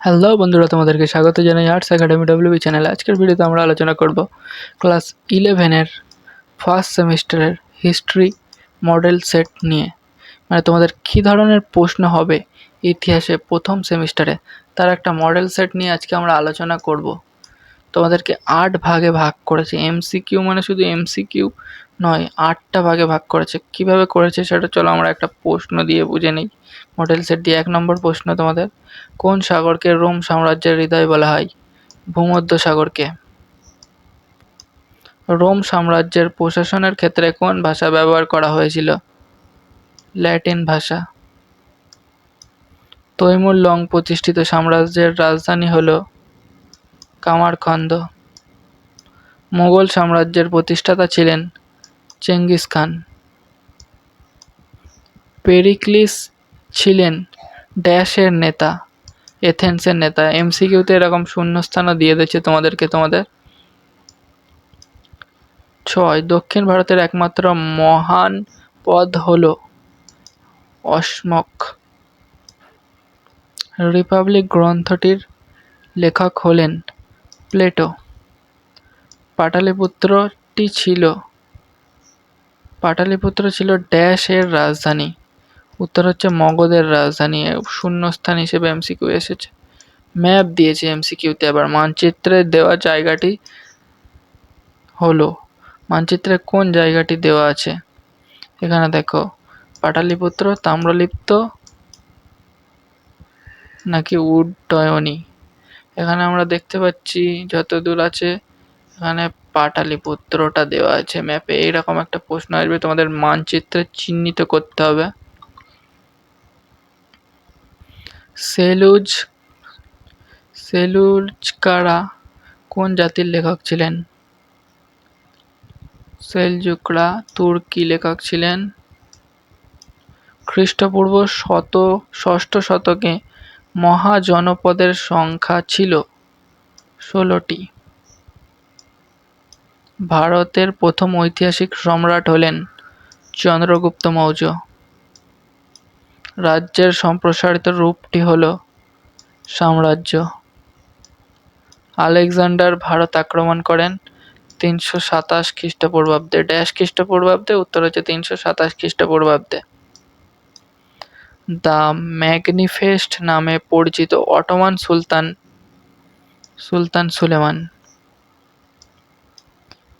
Hello বন্ধুরা, তোমাদেরকে স্বাগত জানাই আর্টস একাডেমি ডব্লিউবি চ্যানেলে। আজকের ভিডিওতে আমরা আলোচনা করব ক্লাস 11-এর ফার্স্ট সেমিস্টারের হিস্ট্রি মডেল সেট নিয়ে। মানে তোমাদের কী ধরনের প্রশ্ন হবে ইতিহাসে প্রথম সেমিস্টারে, তার একটা মডেল সেট নিয়ে আজকে আমরা আলোচনা করব। তোমাদেরকে 8 ভাগে ভাগ করেছে। এমসিকিউ মানে শুধু এমসিকিউ নয়, 8টা ভাগে ভাগ করেছে। কিভাবে করেছে সেটা চলো আমরা একটা প্রশ্ন দিয়ে বুঝে নিই। মডেল সেট দিয়ে 1 নম্বর প্রশ্ন তোমাদের, কোন সাগরকে রোম সাম্রাজ্যের হৃদয় বলা হয়? ভূমধ্য সাগরকে। রোম সাম্রাজ্যের প্রশাসনের ক্ষেত্রে কোন ভাষা ব্যবহার করা হয়েছিল? ল্যাটিন ভাষা। তৈমুর লং প্রতিষ্ঠিত সাম্রাজ্যের রাজধানী হল কামারখন্দ। মুঘল সাম্রাজ্যের প্রতিষ্ঠাতা ছিলেন চেঙ্গিস খান। পেরিক্লিস ছিলেন ড্যাশের নেতা, এথেন্সের নেতা। এমসিকিউতে এরকম শূন্যস্থানও দিয়ে দিচ্ছে তোমাদের। 6. দক্ষিণ ভারতের একমাত্র মহান পদ হল অশ্বত্থ। রিপাবলিক গ্রন্থটির লেখক হলেন প্লেটো। পাটালিপুত্র ছিল ড্যাশের রাজধানী। উত্তর হচ্ছে মগধের রাজধানী। শূন্যস্থান হিসেবে এমসিকিউ এসেছে। ম্যাপ দিয়েছে এমসিকিউতে। আবার মানচিত্রে দেওয়া জায়গাটি হলো, মানচিত্রে কোন জায়গাটি দেওয়া আছে? এখানে দেখো, পাটালিপুত্র, তাম্রলিপ্ত নাকি উড্ডয়নী। এখানে আমরা দেখতে পাচ্ছি যতদূর আছে এখানে পাটালিপুত্রটা দেওয়া আছে ম্যাপে। এইরকম একটা প্রশ্ন আসবে, তোমাদের মানচিত্রে চিহ্নিত করতে হবে। সেলুজকারা কোন জাতির লেখক ছিলেন? সেলজুকরা তুর্কি লেখক ছিলেন। খ্রিস্টপূর্ব ষষ্ঠ শতকে মহাজনপদের সংখ্যা ছিল 16টি। ভারতের প্রথম ঐতিহাসিক সম্রাট হলেন চন্দ্রগুপ্ত মৌর্য। রাজ্যের সম্প্রসারিত রূপটি হল সাম্রাজ্য। আলেকজান্ডার ভারত আক্রমণ করেন 327 খ্রিস্টপূর্বাব্দে। ড্যাশ খ্রিস্টপূর্বাব্দে, উত্তর হচ্ছে 327 খ্রিস্টপূর্বাব্দে। দ্য ম্যাগনিফেস্ট নামে পরিচিত অটোমান সুলতান সুলেমান।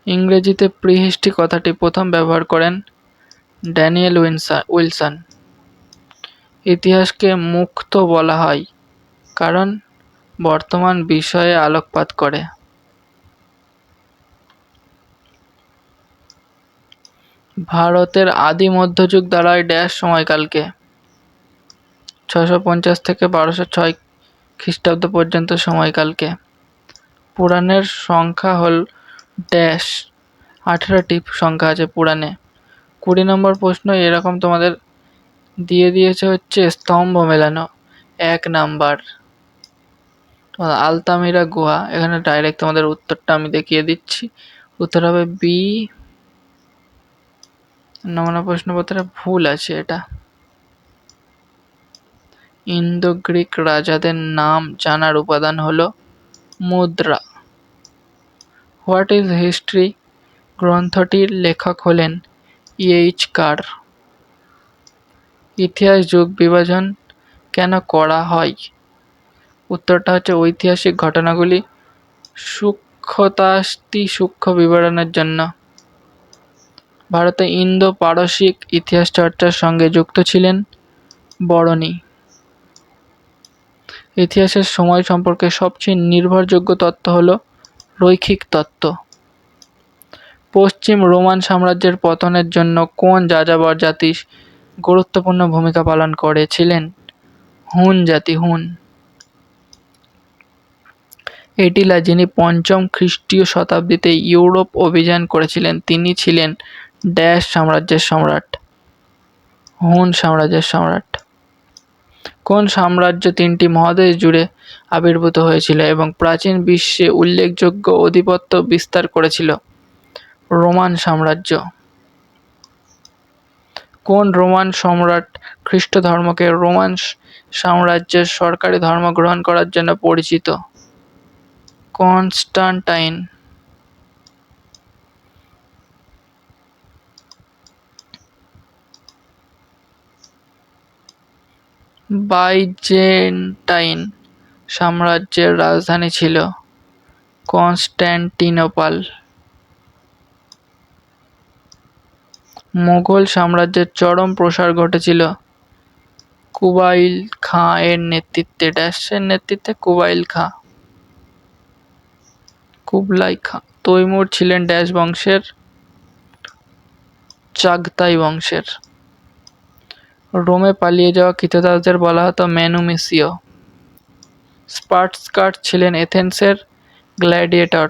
ইংরেজিতে প্রিহিস্টরি কথাটি প্রথম ব্যবহার করেন ড্যানিয়েল উইলসন। ইতিহাসকে মুক্ত বলা হয় কারণ বর্তমান বিষয়ে আলোকপাত করে। ভারতের আদি মধ্যযুগ দাঁড়ায় ড্যাশ সময়কালকে। 650 থেকে 1206 খ্রিস্টাব্দ পর্যন্ত সময়কালকে। পুরাণের সংখ্যা হল ড্যাশ, 18টি সংখ্যা আছে পুরাণে। 20 নম্বর প্রশ্ন এরকম তোমাদের দিয়ে দিয়েছে হচ্ছে স্তম্ভ মেলানো। 1 নাম্বার আলতামিরা গুহা। এখানে ডাইরেক্ট তোমাদের উত্তরটা আমি দেখিয়ে দিচ্ছি। উত্তর হবে বি। নমুনা প্রশ্নপত্রে ভুল আছে এটা। ইন্দো গ্রিক রাজাদের নাম জানার উপাদান হলো মুদ্রা। হোয়াট ইজ হিস্ট্রি গ্রন্থটির লেখক হলেন এইচ কার। ইতিহাস যুগ বিভাজন কেন করা হয়? উত্তরটা হচ্ছে ঐতিহাসিক ঘটনাগুলি সূক্ষ্ম বিবরণের জন্য। ভারতে ইন্দো পারসিক ইতিহাস চর্চার সঙ্গে যুক্ত ছিলেন বরণী। ইতিহাসের সময় সম্পর্কে সবচেয়ে নির্ভরযোগ্য তত্ত্ব হল রৈখিক তত্ত্ব। পশ্চিম রোমান সাম্রাজ্যের পতনের জন্য কোন যাযাবর জাতি গুরুত্বপূর্ণ ভূমিকা পালন করেছিলেন? হুন জাতি। হুন। এটিলা, যিনি 5ম খ্রিস্টীয় শতাব্দীতে ইউরোপ অভিযান করেছিলেন, তিনি ছিলেন ড্যাশ সাম্রাজ্যের সম্রাট? হুন সাম্রাজ্যের সম্রাট। কোন সাম্রাজ্য 3টি মহাদেশ জুড়ে আবির্ভূত হয়েছিল এবং প্রাচীন বিশ্বে উল্লেখযোগ্য আধিপত্য বিস্তার করেছিল? রোমান সাম্রাজ্য। কোন রোমান সম্রাট খ্রিস্ট ধর্মকে রোমান সাম্রাজ্যের সরকারি ধর্ম গ্রহণ করার জন্য পরিচিত? কনস্টান্টাইন। বাইজেন্টাইন সাম্রাজ্যের রাজধানী ছিল কনস্ট্যান্টিনোপল। মুঘল সাম্রাজ্যের চরম প্রসার ঘটেছিল কুবাইল খাঁ এর নেতৃত্বে। ড্যাশের নেতৃত্বে কুবাইল খাঁ, কুবলাই খাঁ। তৈমুর ছিলেন ড্যাশ বংশের? চাগতাই বংশের। রোমে পালিয়ে যাওয়া কৃতদাসদের বলা হতো ম্যানুমিসীয়। স্পার্টাকাস ছিলেন এথেন্সের গ্ল্যাডিয়েটর।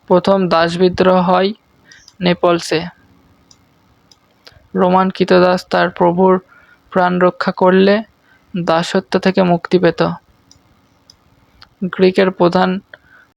প্রথম দাসবিদ্রোহ হয় নেপলসে। রোমান কৃতদাস তার প্রভুর প্রাণ রক্ষা করলে দাসত্ব থেকে মুক্তি পেত। গ্রিকের প্রধান